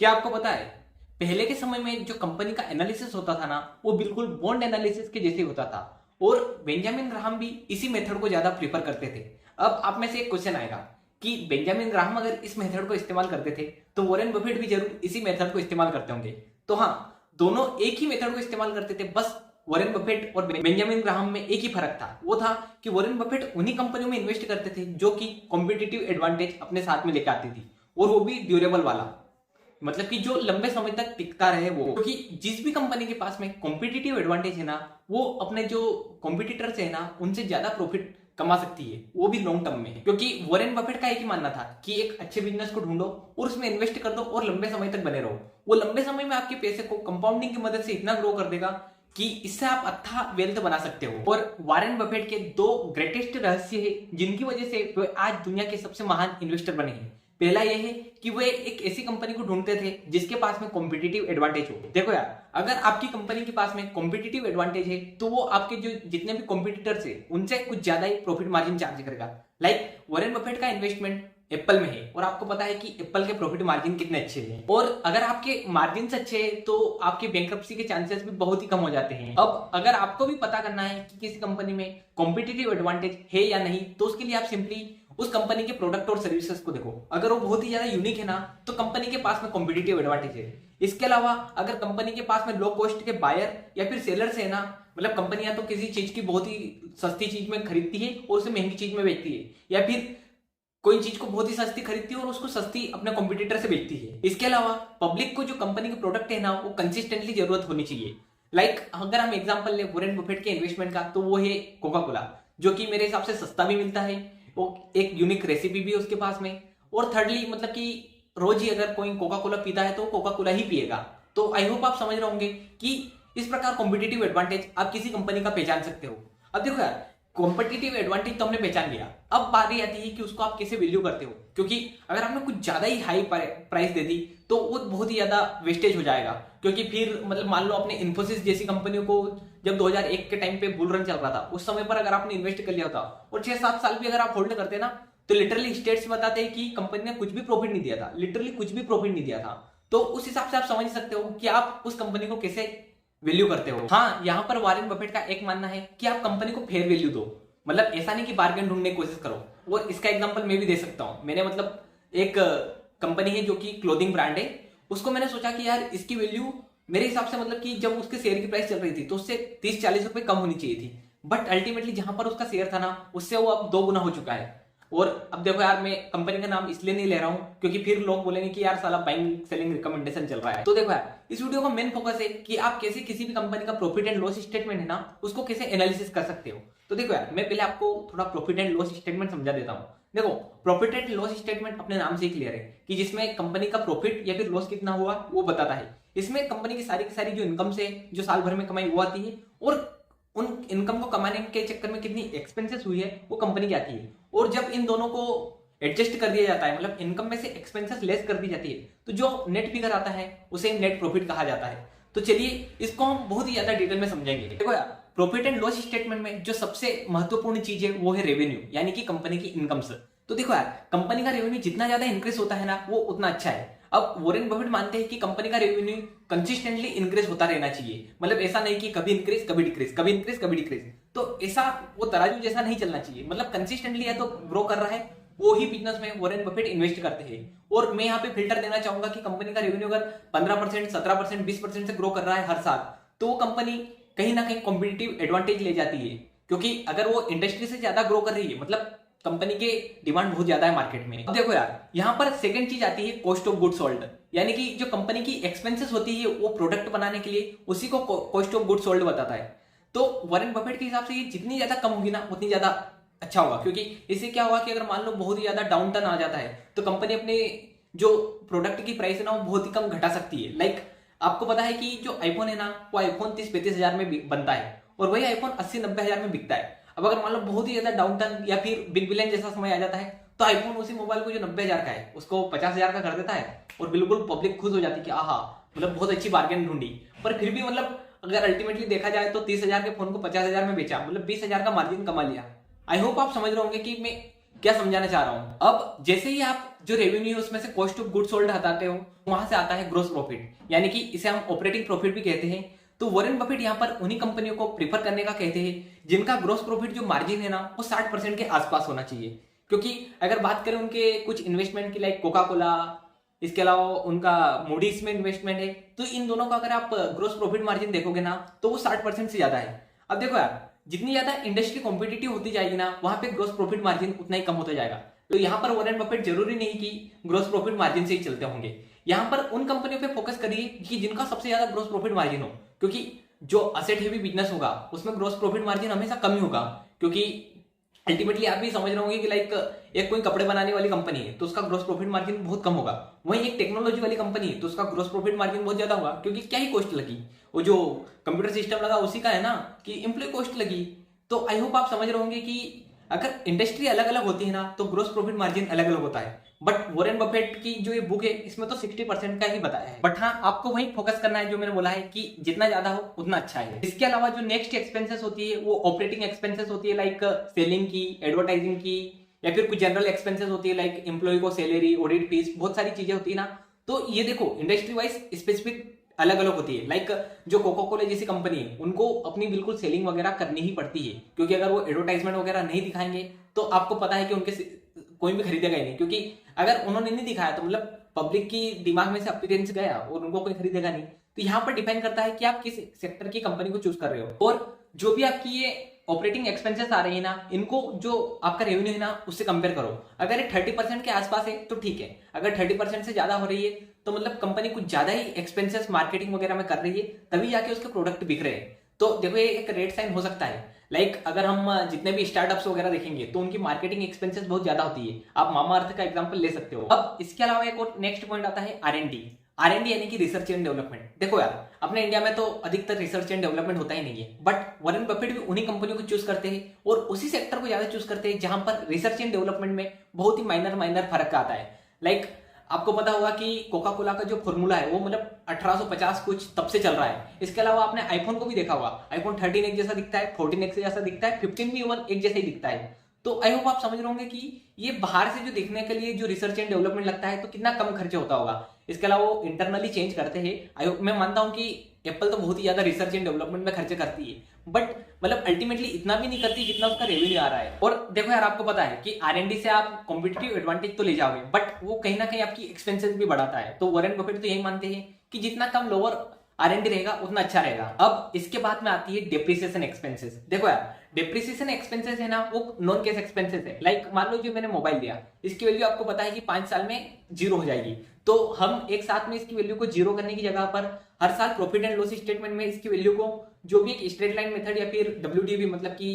क्या आपको पता है पहले के समय में जो कंपनी का एनालिसिस होता था ना, वो बिल्कुल बॉन्ड एनालिसिस के जैसे होता था और बेंजामिन ग्राहम भी इसी मेथड को ज्यादा प्रीफर करते थे। अब आप में से एक क्वेश्चन आएगा कि बेंजामिन ग्राहम अगर इस मेथड को इस्तेमाल करते थे तो वॉरेन बफेट भी जरूर इसी मेथड को इस्तेमाल करते होंगे। तो हाँ, दोनों एक ही मेथड को इस्तेमाल करते थे, बस वॉरेन बफेट और बेंजामिन ग्राहम में एक ही फर्क था, वो था कि वॉरेन बफेट उन्हीं कंपनियों में इन्वेस्ट करते थे जो कि कॉम्पिटिटिव एडवांटेज अपने साथ में लेकर आती थी, और वो भी ड्यूरेबल वाला, मतलब कि जो लंबे समय तक टिकता रहे वो। क्योंकि जिस भी कंपनी के पास में कॉम्पिटिटिव एडवांटेज है ना, वो अपने जो कॉम्पिटिटर्स है ना उनसे ज्यादा प्रॉफिट कमा सकती है, वो भी लॉन्ग टर्म में। क्योंकि वॉरेन बफेट का एक ही मानना था कि एक अच्छे बिजनेस को ढूंढो और उसमें इन्वेस्ट कर दो और लंबे समय तक बने रहो। वो लंबे समय में आपके पैसे को कंपाउंडिंग की मदद से इतना ग्रो कर देगा कि इससे आप अच्छा वेल्थ बना सकते हो। और वॉरेन बफेट के दो ग्रेटेस्ट रहस्य है जिनकी वजह से वे आज दुनिया के सबसे महान इन्वेस्टर बने हैं। पहला यह है कि वे एक ऐसी कंपनी को ढूंढते थे जिसके पास में कॉम्पिटिटिव एडवांटेज हो। देखो यार, अगर आपकी कंपनी के पास में कॉम्पिटिटिव एडवांटेज है तो वो आपके जो जितने भी कॉम्पिटिटर्स है उनसे कुछ ज्यादा ही प्रॉफिट मार्जिन चार्ज करेगा। लाइक वॉरेन बफेट का इन्वेस्टमेंट एप्पल में है और आपको पता है कि एप्पल के प्रॉफिट मार्जिन कितने अच्छे हैं, और अगर आपके मार्जिन अच्छे हैं तो आपके बैंक्रप्सी के चांसेस भी बहुत ही कम हो जाते हैं। अब अगर आपको भी पता करना है कि किसी कंपनी में कॉम्पिटिटिव एडवांटेज है या नहीं, तो उसके लिए आप सिंपली उस कंपनी के प्रोडक्ट और सर्विसेज को देखो। अगर वो बहुत ही ज्यादा यूनिक है ना, तो कंपनी के पास में कॉम्पिटिटिव एडवांटेज है। इसके अलावा अगर कंपनी के पास में लो कॉस्ट के बायर या फिर सेलर्स है ना, मतलब कंपनियां तो किसी चीज की बहुत ही सस्ती चीज में खरीदती है और उसे महंगी चीज में बेचती है, या फिर कोई चीज को बहुत ही सस्ती खरीदती है और उसको सस्ती अपने कॉम्पिटिटर से बेचती है। इसके अलावा पब्लिक को जो कंपनी के प्रोडक्ट है ना, वो कंसिस्टेंटली जरूरत होनी चाहिए। लाइक अगर हम एग्जांपल ले वॉरेन बफेट के इन्वेस्टमेंट का, तो वो है कोका कोला, जो कि मेरे हिसाब से सस्ता भी मिलता है, वो एक यूनिक रेसिपी भी है उसके पास में, और थर्डली मतलब कि रोज ही अगर कोई कोका कोला पीता है तो कोका कोला ही पिएगा। तो आई होप आप समझ रहे होंगे कि इस प्रकार कॉम्पिटिटिव एडवांटेज आप किसी कंपनी का पहचान सकते हो। अब देखो यार, कॉम्पिटिटिव एडवांटेज तो हमने पहचान लिया, अब बारी आती है कि उसको आप कैसे वैल्यू करते हो। क्योंकि अगर आपने कुछ ज्यादा ही हाई प्राइस दे दी तो वो बहुत ही ज्यादा वेस्टेज हो जाएगा। क्योंकि फिर मतलब मान लो आपने इन्फोसिस जैसी कंपनियों को जब 2001 के टाइम पे बुल रन चल रहा था, उस समय पर अगर आपने इन्वेस्ट कर लिया होता और 6-7 साल भी अगर आप होल्ड करते ना, तो लिटरली स्टेट्स बताते हैं कि कंपनी ने कुछ भी प्रॉफिट नहीं दिया था, लिटरली कुछ भी प्रॉफिट नहीं दिया था। तो उस हिसाब से आप समझ सकते हो कि आप उस कंपनी को कैसे वैल्यू करते हो। हाँ, यहाँ पर वॉरेन बफेट का एक मानना है कि आप कंपनी को फेयर वैल्यू दो, मतलब ऐसा नहीं कि बार्गेन ढूंढने की कोशिश करो। और इसका एग्जांपल मैं भी दे सकता हूँ। मैंने मतलब एक कंपनी है जो कि क्लोथिंग ब्रांड है, उसको मैंने सोचा कि यार इसकी वैल्यू मेरे हिसाब से मतलब कि जब उसके शेयर की प्राइस चल रही थी तो उससे 30-40 रुपए कम होनी चाहिए थी, बट अल्टीमेटली जहां पर उसका शेयर था ना, उससे वो अब 2 गुना हो चुका है। और अब देखो यार, मैं कंपनी का नाम इसलिए नहीं ले रहा हूं क्योंकि फिर लोग बोलेंगे कि यार साला बाइंग सेलिंग रिकमेंडेशन चल रहा है। तो देखो यार, इस वीडियो का मेन फोकस है कि आप कैसे किसी भी कंपनी का प्रॉफिट एंड लॉस स्टेटमेंट है ना, उसको कैसे एनालिसिस कर सकते हो। तो देखो यार, मैं पहले आपको थोड़ा प्रॉफिट एंड लॉस स्टेटमेंट समझा देता हूँ। देखो, प्रॉफिट एंड लॉस स्टेटमेंट अपने नाम से ही क्लियर है कि जिसमें कंपनी का प्रॉफिट या फिर लॉस कितना हुआ वो बताता है। इसमें कंपनी की सारी जो इनकम से जो साल भर में कमाई वो आती है, और उन इनकम को कमाने के चक्कर में कितनी एक्सपेंसेस हुई है वो कंपनी की आती है। और जब इन दोनों को एडजस्ट कर दिया जाता है, मतलब इनकम में से एक्सपेंसेस लेस कर दी जाती है, तो जो नेट फिगर आता है उसे नेट प्रॉफिट कहा जाता है। तो चलिए इसको हम बहुत ही ज्यादा डिटेल में समझेंगे। देखो यार, प्रॉफिट एंड लॉस स्टेटमेंट में जो सबसे महत्वपूर्ण चीज है वो है रेवेन्यू, यानी कि कंपनी की इनकम्स। तो देखो यार, कंपनी का रेवेन्यू जितना ज्यादा इंक्रीज होता है ना, वो उतना अच्छा है। अब वॉरेन बफेट मानते हैं कि कंपनी का रेवेन्यू कंसिस्टेंटली इंक्रीज होता रहना चाहिए, मतलब ऐसा नहीं कि कभी इंक्रीज कभी डिक्रीज, कभी इंक्रीज कभी डिक्रीज। तो ऐसा वो तराजू जैसा नहीं चलना चाहिए, मतलब कंसिस्टेंटली है तो ग्रो कर रहा है, वो ही बिजनेस में वॉरेन बफेट इन्वेस्ट करते हैं। और मैं यहाँ पे फिल्टर देना चाहूंगा कि कंपनी का रेवेन्यू अगर 15%, 17%, 20% से ग्रो कर रहा है हर साल, तो वो कंपनी कहीं ना कहीं कॉम्पिटिटिव एडवांटेज ले जाती है। क्योंकि अगर वो इंडस्ट्री से ज्यादा ग्रो कर रही है, मतलब कंपनी के डिमांड बहुत ज्यादा है मार्केट में। अब देखो यार, यहाँ पर सेकंड चीज आती है कॉस्ट ऑफ गुड सोल्ड, यानी कि जो कंपनी की एक्सपेंसेस होती है वो प्रोडक्ट बनाने के लिए, उसी को कॉस्ट ऑफ गुड सोल्ड बताता है। तो वॉरेन बफेट के हिसाब से ये जितनी ज्यादा कम होगी ना, उतनी ज्यादा अच्छा होगा। क्योंकि इससे क्या होगा कि अगर मान लो बहुत ही ज्यादा डाउन टर्न आ जाता है तो कंपनी अपने जो प्रोडक्ट की प्राइस है ना वो बहुत ही कम घटा सकती है। लाइक आपको पता है कि जो आईफोन है ना, वो आईफोन 30-35 हजार में बनता है और वही आईफोन 80-90 हजार में बिकता है। अब अगर मान लो बहुत ही ज्यादा डाउन टर्न या फिर बिग बिलियन जैसा समय आ जाता है, तो आईफोन उसी मोबाइल को जो 90 हजार का है उसको 50 हजार का कर देता है, और बिल्कुल पब्लिक खुश हो जाती है कि आहा, मतलब बहुत अच्छी बार्गेन ढूंढी। पर फिर भी मतलब अगर अल्टीमेटली देखा जाए तो 30 हजार के फोन को 50 हजार में बेचा, मतलब 20 हजार का मार्जिन कमा लिया। आई होप आप समझ रहे होंगे कि मैं क्या समझाना चाह रहा हूं। अब जैसे ही आप जो रेवेन्यू है उसमें से कॉस्ट ऑफ गुड सोल्ड हटाते हो, वहां से आता है ग्रोस प्रॉफिट, यानी कि इसे हम ऑपरेटिंग प्रॉफिट भी कहते हैं। तो वॉरेन बफेट यहाँ पर उन्हीं कंपनियों को प्रीफर करने का कहते हैं जिनका ग्रोस प्रॉफिट जो मार्जिन है ना वो 60% के आसपास होना चाहिए। क्योंकि अगर बात करें उनके कुछ इन्वेस्टमेंट की, लाइक कोका कोला, इसके अलावा उनका मूडीज में इन्वेस्टमेंट है, तो इन दोनों का अगर आप ग्रोस प्रॉफिट मार्जिन देखोगे ना तो वो 60% से ज्यादा है। अब देखो यार, जितनी ज्यादा इंडस्ट्री कॉम्पिटिटिव होती जाएगी ना वहां पे ग्रोस प्रॉफिट मार्जिन उतना ही कम होता जाएगा। तो यहाँ पर वॉरेन बफेट जरूरी नहीं कि ग्रोस प्रॉफिट मार्जिन से ही चलते होंगे। यहाँ पर उन कंपनियों पे फोकस करिए कि जिनका सबसे ज्यादा ग्रोस प्रॉफिट मार्जिन हो, क्योंकि जो असेट हेवी बिजनेस होगा उसमें ग्रोस प्रॉफिट मार्जिन हमेशा कम ही होगा। क्योंकि अल्टीमेटली आप भी समझ रहे होंगे कि लाइक एक कोई कपड़े बनाने वाली कंपनी है तो उसका ग्रोस प्रॉफिट मार्जिन बहुत कम होगा, वहीं एक टेक्नोलॉजी वाली कंपनी है तो उसका ग्रोस प्रॉफिट मार्जिन बहुत ज्यादा होगा। क्योंकि क्या ही कॉस्ट लगी, वो जो कंप्यूटर सिस्टम लगा उसी का है ना, कि एम्प्लॉय कॉस्ट लगी। तो आई होप आप समझ रहे होंगे कि अगर इंडस्ट्री अलग अलग होती है ना तो ग्रोस प्रॉफिट मार्जिन अलग अलग होता है। बट वॉरेन बफेट की जो ये बुक है इसमें तो 60% का ही बताया है। बट हाँ, आपको वही फोकस करना है जो मैंने बोला है कि जितना ज्यादा हो उतना अच्छा है। इसके अलावा जो नेक्स्ट एक्सपेंसेस होती है वो ऑपरेटिंग एक्सपेंसेस होती है, लाइक सेलिंग की, एडवर्टाइजिंग की, या फिर कुछ जनरल एक्सपेंसेस होती है लाइक एम्प्लॉय को सैलरी, ऑडिट फीस, बहुत सारी चीजें होती है ना। तो ये देखो इंडस्ट्री वाइज स्पेसिफिक अलग अलग होती है। लाइक जो कोका कोला जैसी कंपनी है उनको अपनी बिल्कुल सेलिंग वगैरह करनी ही पड़ती है, क्योंकि अगर वो एडवर्टाइजमेंट वगैरह नहीं दिखाएंगे तो आपको पता है कि उनके कोई भी खरीदेगा ही नहीं। क्योंकि अगर उन्होंने नहीं दिखाया तो मतलब पब्लिक की दिमाग में से अपीयरेंस गया और उनको कोई खरीदेगा नहीं। तो यहाँ पर डिपेंड करता है कि आप किस सेक्टर की कंपनी को चूज कर रहे हो। और जो भी आपकी ये ऑपरेटिंग एक्सपेंसेस आ रही है ना, इनको जो आपका रेवेन्यू है ना उससे कंपेयर करो। अगर ये 30% के आसपास है तो ठीक है, अगर 30% से ज्यादा हो रही है तो मतलब कंपनी कुछ ज्यादा ही एक्सपेंसेस मार्केटिंग वगैरह में कर रही है, तभी जाके उसके प्रोडक्ट बिक रहे हैं। तो देखो ये एक रेड साइन हो सकता है। लाइक अगर हम जितने भी स्टार्टअप्स वगैरह देखेंगे तो उनकी मार्केटिंग एक्सपेंसेस बहुत ज्यादा होती है। आप मामा अर्थ का एग्जांपल ले सकते हो। अब इसके अलावा एक और नेक्स्ट पॉइंट आता है R&D। R&D यानी कि रिसर्च एंड डेवलपमेंट। देखो यार, अपने इंडिया में तो अधिकतर रिसर्च एंड डेवलपमेंट होता ही नहीं है, बट वॉरेन बफेट भी उन्हीं कंपनियों को चूज करते हैं और उसी सेक्टर को ज्यादा चूज करते हैं जहां पर रिसर्च एंड डेवलपमेंट में बहुत ही माइनर फर्क आता है। लाइक आपको पता होगा कि कोका कोला का जो फॉर्मूला है वो मतलब 1850 कुछ तब से चल रहा है। इसके अलावा आपने आईफोन को भी देखा होगा, आईफोन 13 एक जैसा दिखता है, 14 एक जैसा दिखता है, 15 भी इवन एक जैसा ही दिखता है। तो आई होप आप समझ रहे होंगे कि ये बाहर से जो देखने के लिए जो रिसर्च एंड डेवलपमेंट लगता है तो कितना कम खर्चे होता होगा। इसके अलावा वो इंटरनली चेंज करते हैं। आई होप, मैं मानता हूं कि एप्पल तो बहुत ही ज्यादा रिसर्च एंड डेवलपमेंट में खर्चे करती है, बट मतलब अल्टीमेटली इतना भी नहीं करती जितना उसका रेवेन्यू आ रहा है। और देखो यार, आपको पता है कि R&D से आप कॉम्पिटिटिव एडवांटेज तो ले जाओगे, बट वो कहीं ना कहीं आपकी एक्सपेंसेस भी बढ़ाता है। तो वॉरेन बफेट तो यही मानते हैं कि जितना कम लोअर R&D रहेगा उतना अच्छा रहेगा। अब इसके बाद में आती है डेप्रिसिएशन एक्सपेंसेस। देखो यार, डेप्रिसिएशन एक्सपेंसेस है ना वो नॉन कैश एक्सपेंसेस है। लाइक मान लो जो मैंने मोबाइल लिया, इसकी वैल्यू आपको पता है कि 5 साल में जीरो हो जाएगी। तो हम एक साथ में इसकी वैल्यू को जीरो करने की जगह पर हर साल प्रॉफिट एंड लॉस स्टेटमेंट में इसकी वैल्यू को जो भी एक स्ट्रेट लाइन मेथड या फिर WDV मतलब कि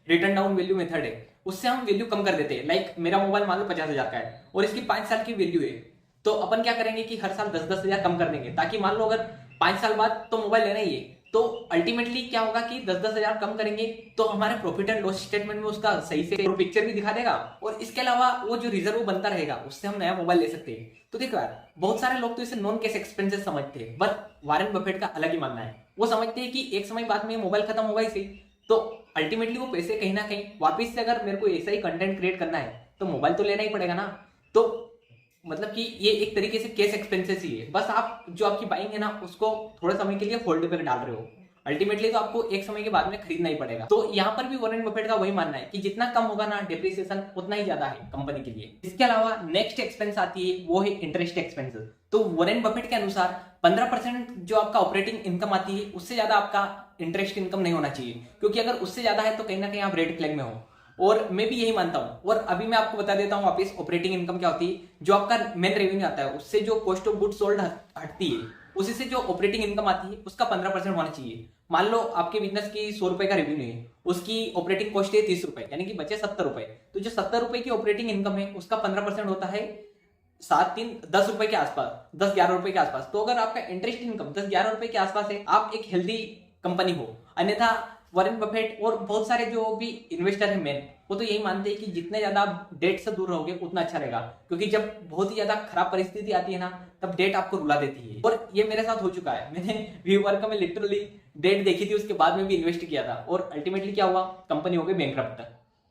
रिटर्न डाउन वैल्यू मेथड है उससे हम वैल्यू कम कर देते हैं। लाइक मेरा मोबाइल मान लो 50,000 का है और इसकी 5 साल की वैल्यू है, तो अपन क्या करेंगे कि हर साल 10-10 हजार कम कर देंगे, ताकि मान लो अगर 5 साल बाद तो मोबाइल लेना ही है तो अल्टीमेटली क्या होगा कि 10-10 हजार कम करेंगे तो हमारे प्रॉफिट एंड लॉस स्टेटमेंट में उसका सही से पिक्चर भी दिखा देगा। और इसके अलावा वो जो रिजर्व बनता रहेगा उससे हम नया मोबाइल ले सकते हैं। तो देखो यार, बहुत सारे लोग तो इसे नॉन कैश एक्सपेंसेस समझते हैं, बट वॉरेन बफेट का अलग ही मानना है। वो समझते हैं कि एक समय बाद में मोबाइल खत्म होगा इसे, तो अल्टीमेटली वो पैसे कहीं ना कहीं वापिस से अगर मेरे को ऐसा ही कंटेंट क्रिएट करना है तो मोबाइल तो लेना ही पड़ेगा ना। तो मतलब कि ये एक तरीके से कैश एक्सपेंसेस ही है। बस आप जो आपकी बाइंग है ना उसको थोड़े समय के लिए होल्ड पे डाल रहे हो, अल्टीमेटली तो आपको एक समय के बाद में खरीदना ही पड़ेगा। तो यहाँ पर भी वॉरेन बफेट का वही मानना है कि जितना कम होगा ना डेप्रिसिएशन उतना ही ज्यादा है कंपनी के लिए। इसके अलावा नेक्स्ट एक्सपेंस आती है वो है इंटरेस्ट एक्सपेंसेस। तो वॉरेन बफेट के अनुसार 15% जो आपका ऑपरेटिंग इनकम आती है उससे ज्यादा आपका इंटरेस्ट इनकम नहीं होना चाहिए, क्योंकि अगर उससे ज्यादा है तो कहीं ना कहीं आप रेड फ्लैग में हो। और मैं भी यही मानता हूं। और अभी मैं आपको बता देता हूं वापस ऑपरेटिंग इनकम क्या होती है। जो आपका मेन रेवेन्यू आता है उससे जो कॉस्ट ऑफ गुड्स सोल्ड हटती है उसी से जो ऑपरेटिंग इनकम आती है उसका 15% होना चाहिए। मान लो आपके बिजनेस की 100 रुपए का रेवेन्यू है, उसकी ऑपरेटिंग कॉस्ट है 30 रुपए, यानी कि बचे 70 रुपए। तो जो 70 रुपए की ऑपरेटिंग इनकम है उसका 15% होता है 7-3-10 रुपए के आसपास, 10-11 रुपए के आसपास। तो अगर आपका इंटरेस्ट इनकम 10-11 रुपए के आसपास है, आप एक हेल्दी कंपनी हो। अन्यथा वॉरेन बफेट और बहुत सारे जो भी इन्वेस्टर है मेन, वो तो यही मानते हैं कि जितने ज्यादा आप डेट से दूर रहोगे उतना अच्छा रहेगा, क्योंकि जब बहुत ही ज्यादा खराब परिस्थिति आती है ना तब डेट आपको रुला देती है। और ये मेरे साथ हो चुका है। मैंने व्यूवर्क में लिटरली डेट देखी थी, उसके बाद में भी इन्वेस्ट किया था और अल्टीमेटली क्या हुआ, कंपनी हो गई बैंकरप्ट।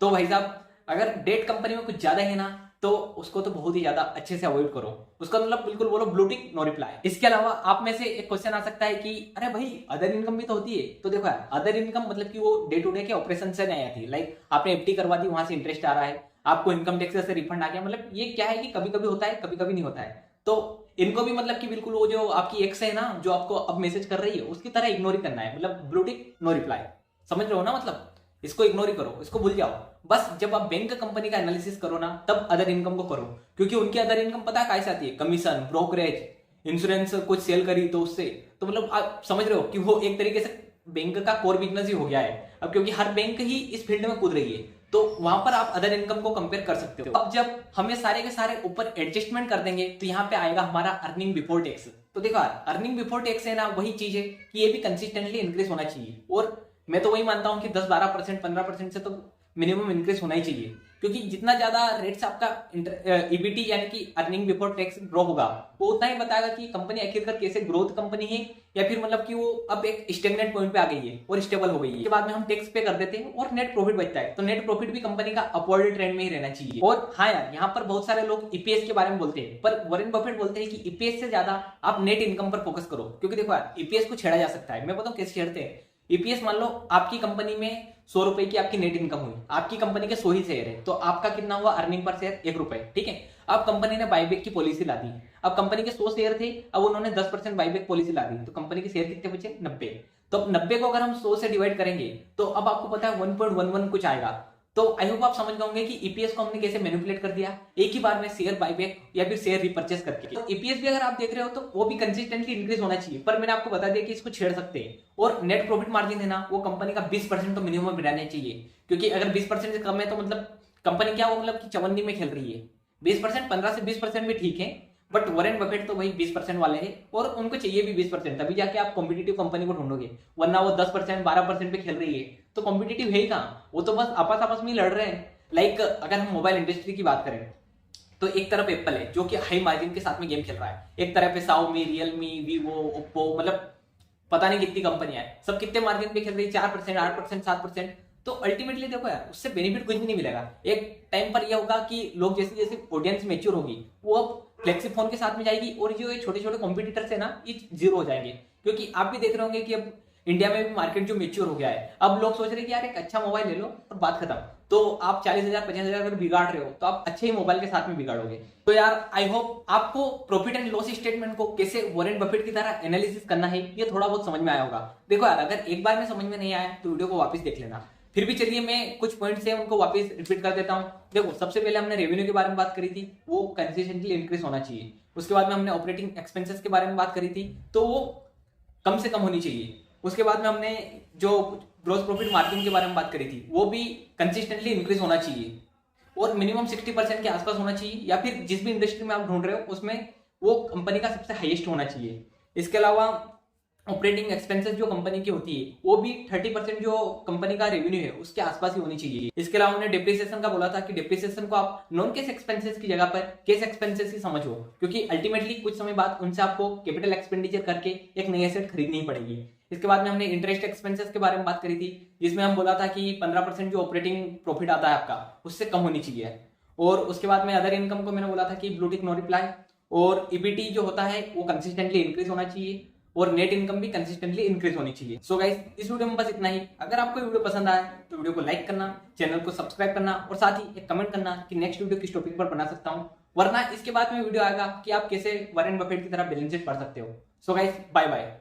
तो भाई साहब, अगर डेट कंपनी में कुछ ज्यादा है ना तो उसको तो बहुत ही ज्यादा अच्छे से अवॉइड करो। उसका मतलब बिल्कुल बोलो ब्लू टिक नो रिप्लाई। इसके अलावा आप में से एक क्वेश्चन आ सकता है कि अरे भाई अदर इनकम भी तो होती है। तो देखो यार, अदर इनकम मतलब कि वो डे टू डे के ऑपरेशन से नहीं आती। लाइक आपने एफडी करवा दी, वहां से इंटरेस्ट आ रहा है, आपको इनकम टैक्स से रिफंड आ गया। मतलब ये क्या है कि कभी कभी होता है, कभी कभी नहीं होता है। तो इनको भी मतलब कि बिल्कुल वो जो आपकी एक्स है ना, जो आपको अब मैसेज कर रही है, उसकी तरह इग्नोर ही करना है। मतलब ब्लू टिक नो रिप्लाई, समझ रहे हो ना? मतलब इसको इग्नोर ही करो, इसको भूल जाओ। बस जब आप बैंक कंपनी का एनालिसिस करो ना, तब अदर इनकम को करो, क्योंकि उनकी अदर इनकम पता है कैसे आती है? कमीशन, ब्रोकरेज, इंश्योरेंस कुछ सेल करी तो उससे। तो मतलब आप समझ रहे हो कि वो एक तरीके से बैंक का कोर बिजनेस ही हो गया है अब, क्योंकि हर बैंक ही इस फील्ड में कूद रही है। तो वहां पर आप अदर इनकम को कंपेयर कर सकते हो। अब जब हमें सारे के सारे ऊपर एडजस्टमेंट कर देंगे, तो यहाँ पे आएगा हमारा अर्निंग बिफोर टैक्स। तो देखो यार, अर्निंग बिफोर टैक्स है ना, वही चीज है कि ये भी कंसिस्टेंटली इंक्रीज होना चाहिए। और मैं तो वही मानता हूँ कि 10-12%, 15% से तो मिनिमम इंक्रीज होना ही चाहिए, क्योंकि जितना ज्यादा रेट से आपका ईबीटी यानी कि अर्निंग बिफोर टैक्स ग्रो होगा, वो उतना ही बताएगा कि कंपनी आखिरकार कैसे ग्रोथ कंपनी है, या फिर मतलब कि वो अब एक स्टेगनेंट पॉइंट पे आ गई है और स्टेबल हो गई है। इसके बाद में हम टैक्स पे कर देते हैं और नेट प्रॉफिट बचता है। तो नेट प्रॉफिट भी कंपनी का अपवर्ड ट्रेंड में ही रहना चाहिए। और हाँ यार, यहाँ पर बहुत सारे लोग ईपीएस के बारे में बोलते हैं, पर वॉरेन बफेट बोलते हैं कि ईपीएस से ज्यादा आप नेट इनकम पर फोकस करो। क्योंकि देखो यार, ईपीएस को छेड़ा जा सकता है। मैं बताऊँ कैसे छेड़ते हैं। ईपीएस मान लो आपकी कंपनी में 100 रुपए की आपकी नेट इनकम हुई, आपकी कंपनी के 100 ही शेयर है, तो आपका कितना हुआ अर्निंग पर शेयर? 1 रुपए, ठीक है। अब कंपनी ने बाईबैक की पॉलिसी ला दी। अब कंपनी के 100 शेयर थे, अब उन्होंने 10% बाईबैक पॉलिसी ला दी, तो कंपनी के शेयर कितने बचे? 90। तो अब 90 को अगर हम 100 से डिवाइड करेंगे, तो अब आपको पता है 1.11 कुछ आएगा। तो आई होप आप समझ गए होंगे कि ईपीएस को हमने कैसे मैनिपुलेट कर दिया, एक ही बार में शेयर बाईबैक या फिर शेयर रिपर्चेस करके। तो ईपीएस भी अगर आप देख रहे हो, तो वो भी कंसिस्टेंटली इंक्रीज होना चाहिए। पर मैंने आपको बता दिया कि इसको छेड़ सकते हैं। और नेट प्रॉफिट मार्जिन है ना, वो कंपनी का 20% तो मिनिमम रहना चाहिए, क्योंकि अगर 20% से कम है तो मतलब कंपनी क्या, वो मतलब कि चवन्नी में खेल रही है। 20%, 15 से 20% भी ठीक है, बट वॉरेन बफेट तो वही 20% वाले हैं, और उनको चाहिए भी 20%, तभी जाके आप कॉम्पिटिटिव कंपनी को ढूंढोगे। वरना वो 10%, 12% पे खेल रही है, तो कॉम्पिटिटिव है ही कहाँ? वो तो बस आपस आपस में ही लड़ रहे हैं। लाइक अगर हम मोबाइल इंडस्ट्री की बात करें, तो एक तरफ एप्पल है जो कि हाई मार्जिन के साथ में गेम खेल रहा है, एक तरफ है Xiaomi, रियलमी, वीवो, ओप्पो, मतलब पता नहीं कितनी कंपनियां हैं, सब कितने मार्जिन पे खेल रही है, 4%, 8%, 7%। तो अल्टीमेटली देखो यार, उससे बेनिफिट कुछ भी नहीं मिलेगा। एक टाइम पर यह होगा कि लोग जैसे जैसे ऑडियंस मैच्योर होगी, वो अब फ्लेक्सी फोन के साथ में जाएगी, और जो छोटे छोटे कॉम्पिटिटर्स है ना, ये जीरो हो जाएंगे। क्योंकि आप भी देख रहे होंगे कि अब इंडिया में भी मार्केट जो मेच्योर हो गया है, अब लोग सोच रहे हैं कि यार एक अच्छा मोबाइल ले लो और बात खत्म। तो आप 40,000, 50,000 अगर बिगाड़ रहे हो, तो आप अच्छे ही मोबाइल के साथ में बिगाड़ोगे। तो यार आई होप आपको प्रॉफिट एंड लॉस स्टेटमेंट को कैसे वॉरेन बफेट की तरह एनालिसिस करना है, ये थोड़ा बहुत समझ में आया होगा। देखो यार, अगर एक बार में समझ में नहीं आया तो वीडियो को वापस देख लेना। फिर भी चलिए मैं कुछ पॉइंट्स है उनको वापस रिपीट कर देता हूँ। देखो, सबसे पहले हमने रेवेन्यू के बारे में बात करी थी, वो कंसिस्टेंटली इंक्रीज होना चाहिए। उसके बाद में हमने ऑपरेटिंग एक्सपेंसेस के बारे में बात करी थी, तो वो कम से कम होनी चाहिए। उसके बाद में हमने जो ग्रोस प्रॉफिट मार्जिन के बारे में बात करी थी, वो भी कंसिस्टेंटली इंक्रीज होना चाहिए, और मिनिमम 60% के आसपास होना चाहिए, या फिर जिस भी इंडस्ट्री में आप ढूंढ रहे हो उसमें वो कंपनी का सबसे हाईएस्ट होना चाहिए। इसके अलावा ऑपरेटिंग एक्सपेंसेस जो कंपनी की होती है, वो भी 30% जो कंपनी का रेवेन्यू है उसके आसपास ही होनी चाहिए। इसके अलावा हमने डिप्रिसिएशन का बोला था कि डिप्रिसिएशन को आप नॉन कैश एक्सपेंसेस की जगह पर कैश एक्सपेंसेस ही समझो, क्योंकि अल्टीमेटली कुछ समय बाद उनसे आपको कैपिटल एक्सपेंडिचर करके एक नई एसेट खरीदनी ही पड़ेगी। इसके बाद में हमने इंटरेस्ट एक्सपेंसेस के बारे में बात करी थी, जिसमें हम बोला था कि 15% जो ऑपरेटिंग प्रॉफिट आता है आपका, उससे कम होनी चाहिए। और उसके बाद में अदर इनकम को मैंने बोला था कि ब्लू टिक नो रिप्लाई, और ईबीटी जो होता है वो कंसिस्टेंटली इंक्रीज होना चाहिए, और नेट इनकम भी कंसिस्टेंटली इंक्रीज होनी चाहिए। सो गाइस, इस वीडियो में बस इतना ही। अगर आपको वीडियो पसंद आया तो वीडियो को लाइक करना, चैनल को सब्सक्राइब करना, और साथ ही एक कमेंट करना कि नेक्स्ट वीडियो किस टॉपिक पर बना सकता हूं। वरना इसके बाद में वीडियो आएगा कि आप कैसे वॉरेन बफेट की तरह बैलेंस शीट पढ़ सकते हो। So guys, bye bye.